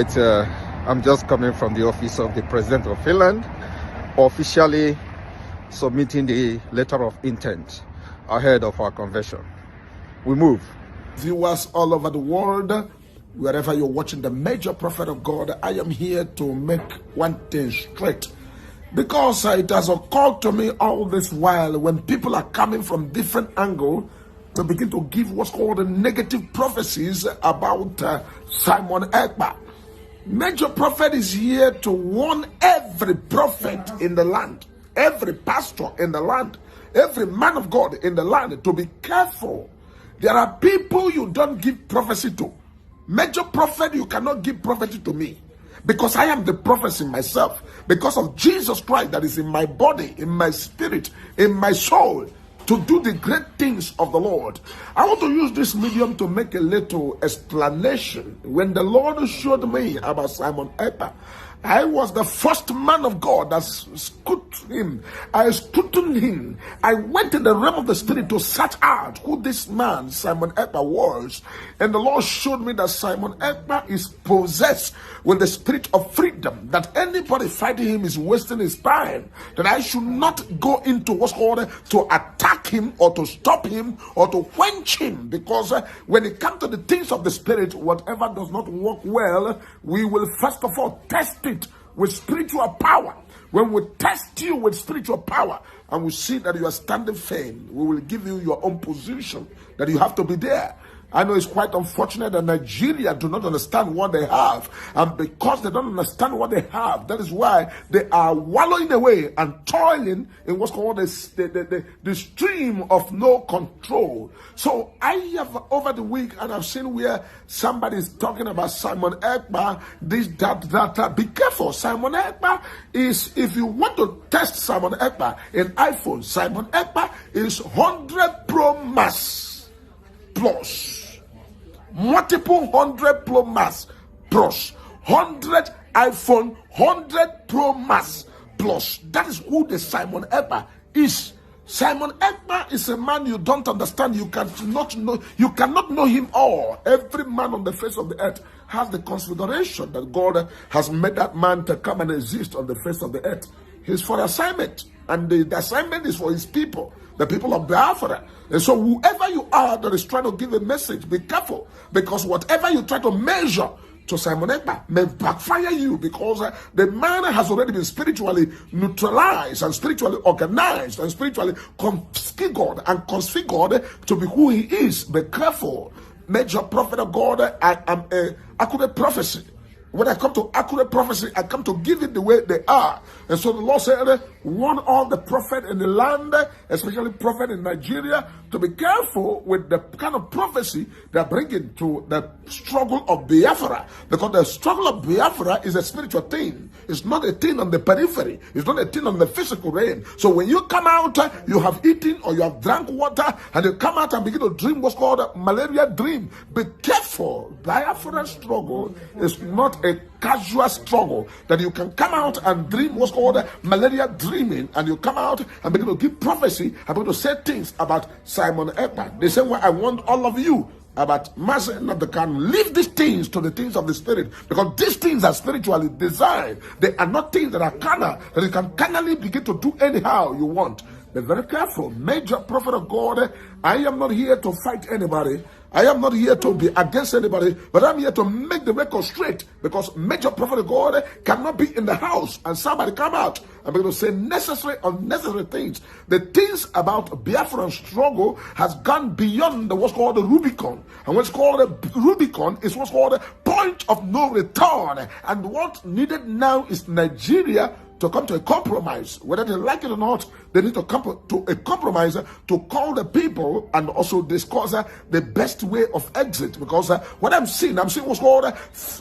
right, I'm just coming from the office of the President of Finland, officially submitting the letter of intent ahead of our convention. We move. Viewers all over the world, wherever you're watching the major prophet of God, I am here to make one thing straight. Because it has occurred to me all this while when people are coming from different angles to begin to give what's called the negative prophecies about Simon Ekpa. Major prophet is here to warn every prophet in the land, every pastor in the land, every man of God in the land to be careful. There are people you don't give prophecy to. Major prophet, you cannot give prophecy to me. Because I am the prophecy myself. Because of Jesus Christ that is in my body, in my spirit, in my soul, to do the great things of the Lord. I want to use this medium to make a little explanation. When the Lord showed me about Simon Ekpa, I was the first man of God that scrutined him. I scrutined him. I went in the realm of the spirit to search out who this man, Simon Ekpa, was. And the Lord showed me that Simon Ekpa is possessed with the spirit of freedom. That anybody fighting him is wasting his time. That I should not go into what's called to attack him or to stop him or to quench him. Because when it comes to the things of the spirit, whatever does not work well, we will first of all test it with spiritual power. When we test you with spiritual power and we see that you are standing firm, we will give you your own position, that you have to be there. I know it's quite unfortunate that Nigeria do not understand what they have, and because they don't understand what they have, that is why they are wallowing away and toiling in what's called the stream of no control. So I have over the week, and I've seen where somebody is talking about Simon Ekpa, this, that. Be careful. Simon Ekpa is, if you want to test Simon Ekpa in iPhone, Simon Ekpa is 100 Pro Max plus. Multiple 100 Pro Max plus 100 iPhone 100 Pro Max plus. That is who the Simon Ekpa is. Simon Ekpa is a man you don't understand. You cannot know him all. Every man on the face of the earth has the consideration that God has made that man to come and exist on the face of the earth. He's for assignment, and the assignment is for his people, the people of Biafra. And so whoever you are that is trying to give a message, be careful, because whatever you try to measure to Simon Ekpa may backfire you, because the man has already been spiritually neutralized and spiritually organized and spiritually configured to be who he is. Be careful. Major prophet of God, I am a accurate prophecy. When I come to accurate prophecy, I come to give it the way they are. And so the Lord said, warn all the prophet in the land, especially prophet in Nigeria, to be careful with the kind of prophecy they bring into the struggle of Biafra. Because the struggle of Biafra is a spiritual thing. It's not a thing on the periphery. It's not a thing on the physical realm. So when you come out, you have eaten or you have drank water, and you come out and begin to dream what's called a malaria dream. Be careful. Biafra struggle is not a casual struggle that you can come out and dream what's called malaria dreaming, and you come out and begin to give prophecy, and begin to say things about Simon Ekpa. The same way I want all of you about Master of the can leave these things to the things of the spirit, because these things are spiritually designed. They are not things that are carnal, that you can carnally begin to do anyhow you want. Be very careful. Major prophet of God, I am not here to fight anybody. I am not here to be against anybody, but I'm here to make the record straight, because major prophet of God cannot be in the house and somebody come out and begin to say necessary, unnecessary things. The things about Biafran struggle has gone beyond what's called the Rubicon. And what's called the Rubicon is what's called a point of no return. And what needed now is Nigeria to come to a compromise. Whether they like it or not, they need to come to a compromise to call the people and also discuss the best way of exit. Because what I'm seeing what's called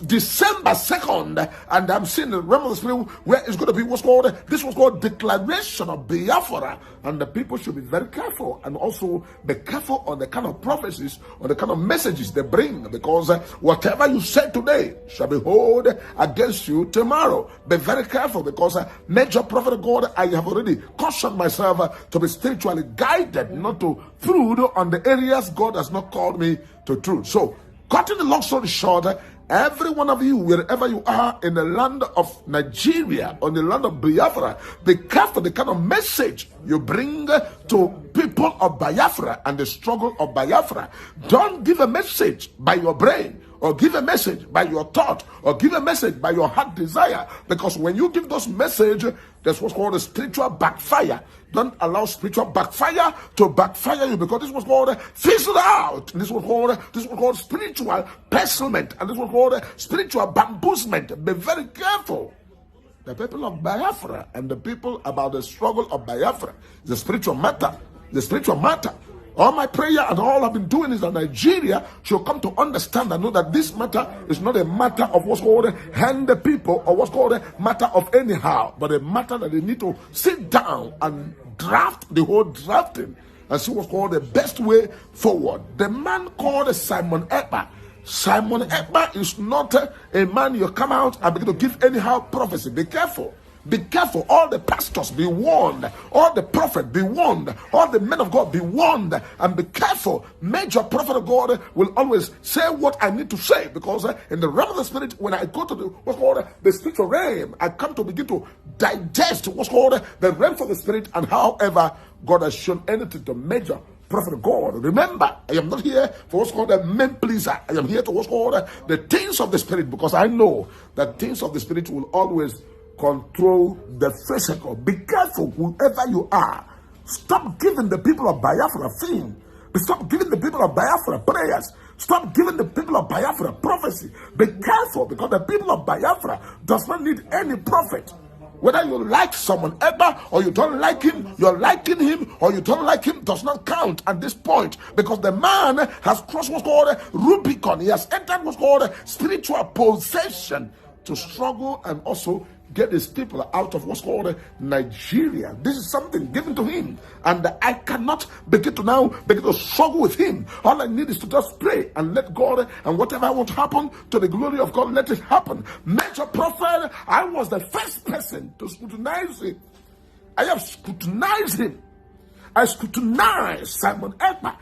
December 2nd, and I'm seeing the realm of the spirit where it's going to be what's called declaration of Biafra, and the people should be very careful, and also be careful on the kind of prophecies or the kind of messages they bring, because whatever you say today shall be held against you tomorrow. Be very careful, because major prophet of God, I have already cautioned myself to be spiritually guided, not to fruit on the areas God has not called me to truth. So, cutting the long story short, Every one of you, wherever you are in the land of Nigeria, or the land of Biafra, be careful the kind of message you bring to people of Biafra and the struggle of Biafra. Don't give a message by your brain, or give a message by your thought, or give a message by your heart desire. Because when you give those messages, that's what's called a spiritual backfire. Don't allow spiritual backfire to backfire you, because this was called fizzle out. This was called spiritual pestilence, and this was called spiritual bamboozlement. Be very careful. The people of Biafra and the people about the struggle of Biafra is a spiritual matter. The spiritual matter. All my prayer and all I've been doing is that Nigeria should come to understand and know that this matter is not a matter of what's called hand the people, or what's called a matter of anyhow, but a matter that they need to sit down and draft the whole drafting and see what's called the best way forward. The man called Simon Ekpa. Simon Ekpa is not a man you come out and begin to give anyhow prophecy. Be careful. Be careful. All the pastors, be warned. All the prophets, be warned. All the men of God, be warned. And be careful. Major prophet of God will always say what I need to say. Because in the realm of the spirit, when I go to what's called the spiritual realm, I come to begin to digest what's called the realm of the spirit. And however God has shown anything to major prophet of God. Remember, I am not here for what's called a men pleaser. I am here to what's called the things of the spirit. Because I know that things of the spirit will always control the physical. Be careful, whoever you are. Stop giving the people of Biafra theme. Stop giving the people of Biafra prayers. Stop giving the people of Biafra prophecy. Be careful, because the people of Biafra does not need any prophet. Whether you like someone ever or you don't like him, you're liking him or you don't like him does not count at this point, because the man has crossed what's called Rubicon. He has entered what's called spiritual possession to struggle and also get his people out of what's called Nigeria. This is something given to him, and I cannot begin to struggle with him. All I need is to just pray and let God, and whatever wants to happen to the glory of God, let it happen. Major prophet, I was the first person to scrutinize him. I have scrutinized him. I scrutinized Simon Ekpa.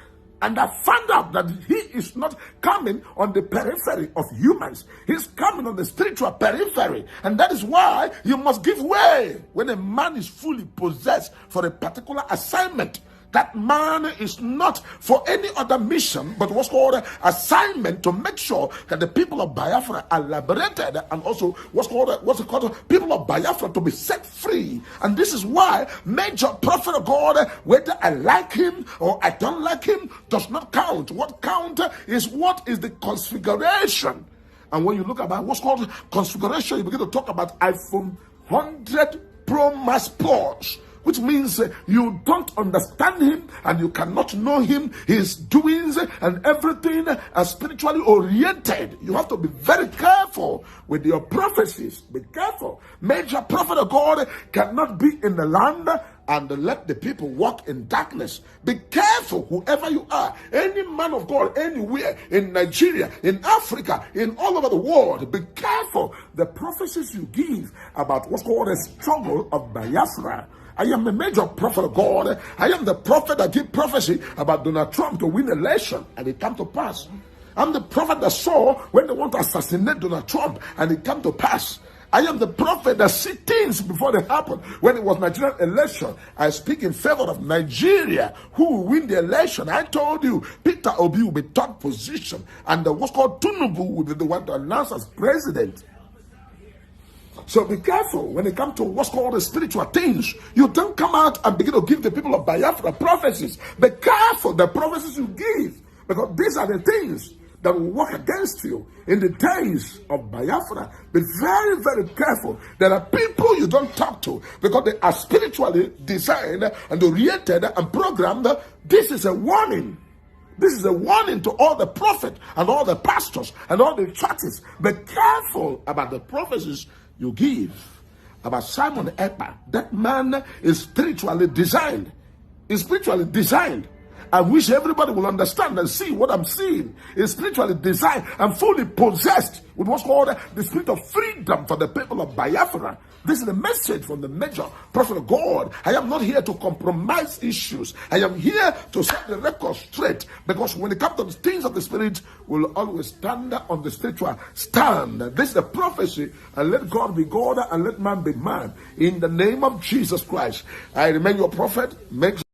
And I found out that he is not coming on the periphery of humans. He's coming on the spiritual periphery. And that is why you must give way when a man is fully possessed for a particular assignment. That man is not for any other mission, but what's called assignment to make sure that the people of Biafra are liberated, and also what's called people of Biafra to be set free. And this is why major prophet of God, whether I like him or I don't like him, does not count. What counts is what is the configuration. And when you look about what's called configuration, you begin to talk about iPhone 100 Pro Max Plus, which means you don't understand him and you cannot know him, his doings and everything are spiritually oriented. You have to be very careful with your prophecies. Be careful. Major prophet of God cannot be in the land and let the people walk in darkness. Be careful, whoever you are, any man of God, anywhere, in Nigeria, in Africa, in all over the world. Be careful the prophecies you give about what's called a struggle of Biafra. I am a major prophet of God. I am the prophet that give prophecy about Donald Trump to win election, and it come to pass. I'm the prophet that saw when they want to assassinate Donald Trump, and it come to pass. I am the prophet that see things before they happen. When it was Nigerian election, I speak in favor of Nigeria, who will win the election. I told you, Peter Obi will be third position, and what's called Tinubu will be the one to announce as president. So be careful when it comes to what's called the spiritual things. You don't come out and begin to give the people of Biafra prophecies. Be careful the prophecies you give, because these are the things that will work against you in the days of Biafra. Be very, very careful. There are people you don't talk to because they are spiritually designed and oriented and programmed. This is a warning. This is a warning to all the prophets and all the pastors and all the churches. Be careful about the prophecies you give about Simon Ekpa. That man is spiritually designed. Is spiritually designed. I wish everybody will understand and see what I'm seeing is spiritually designed and fully possessed with what's called the spirit of freedom for the people of Biafra. This is the message from the major prophet of God. I am not here to compromise issues. I am here to set the record straight, because when it comes to the things of the spirit, we'll always stand on the spiritual stand. This is the prophecy, and let God be God and let man be man. In the name of Jesus Christ, I remain your prophet. Make